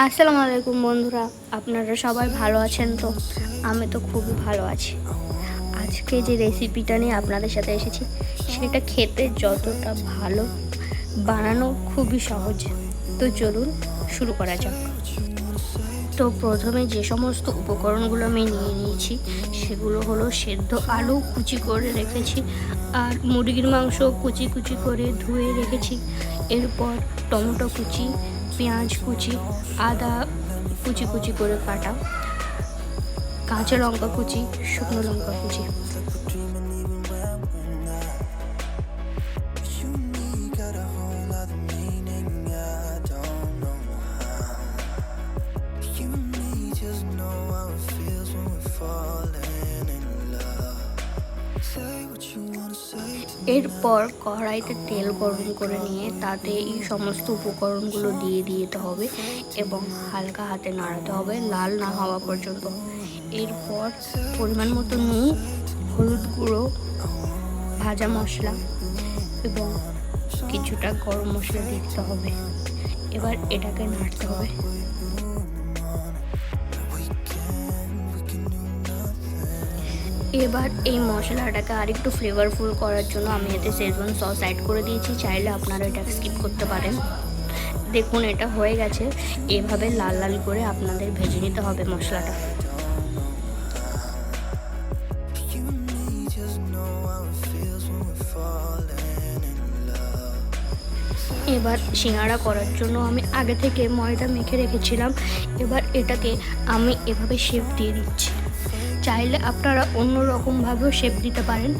আসসালামু আলাইকুম বন্ধুরা, আপনারা সবাই ভালো আছেন তো? আমি তো খুবই ভালো আছি। আজকে যে রেসিপিটা নিয়ে আপনাদের সাথে এসেছি সেটা খেতে যতটা ভালো, বানানো খুবই সহজ। তো চলুন শুরু করা যাক। তো প্রথমে যে সমস্ত উপকরণগুলো আমি নিয়ে নিয়েছি সেগুলো হলো সেদ্ধ আলু কুচি করে রেখেছি, আর মুরগির মাংস কুচি কুচি করে ধুয়ে রেখেছি। এরপর টমেটো কুচি, পেঁয়াজ কুচি, আদা কুচি কুচি করে কাটা, কাঁচা লঙ্কা কুচি, শুকনো লঙ্কা কুচি। এরপর কড়াইতে তেল গরম করে নিয়ে তাতে এই সমস্ত উপকরণগুলো দিয়ে দিতে হবে এবং হালকা হাতে নাড়াতে হবে লাল না হওয়া পর্যন্ত। এরপর পরিমাণ মতো নুন, হলুদ গুঁড়ো, ভাজা মশলা এবং কিছুটা গরম মশলা দিতে হবে। এবার এটাকে নাড়তে হবে। এবার এই মশলাটাকে আরেকটু ফ্লেভারফুল করার জন্য আমি এতে শেজওয়ান সস অ্যাড করে দিয়েছি। চাইলে আপনারা এটা স্কিপ করতে পারেন। দেখুন এটা হয়ে গেছে। এভাবে লাল লাল করে আপনাদের ভেজে নিতে হবে মশলাটা। এবার সিঙ্গাড়া করার জন্য আমি আগে থেকে ময়দা মেখে রেখেছিলাম। এবার এটাকে আমি এভাবে শেপ দিয়ে দিচ্ছি। চাইলে আপনারা অন্য রকমভাবেও শেপ দিতে পারেন।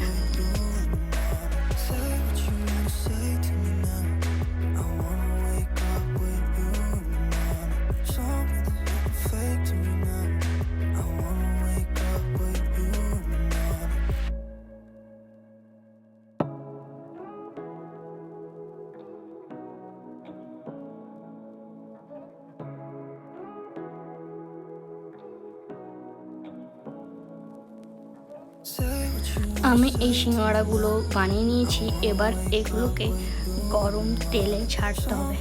আমি এই সিঙ্গাড়াগুলো বানিয়ে নিয়েছি। এবার এগুলোকে গরম তেলে ছাড়তে হবে।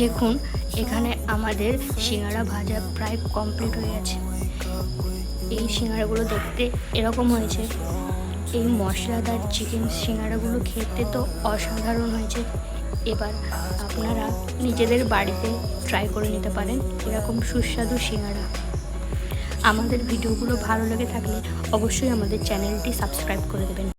দেখুন এখানে আমাদের সিঙ্গাড়া ভাজা প্রায় কমপ্লিট হয়ে গেছে। এই সিঙ্গাড়াগুলো দেখতে এরকম হয়েছে। এই মশলাদার চিকেন সিঙ্গাড়াগুলো খেতে তো অসাধারণ হয়েছে। এবার আপনারা নিজেদের বাড়িতে ট্রাই করে নিতে পারেন এরকম সুস্বাদু সিঙ্গাড়া। আমাদের ভিডিওগুলো ভালো লেগে থাকলে অবশ্যই আমাদের চ্যানেলটি সাবস্ক্রাইব করে দেবেন।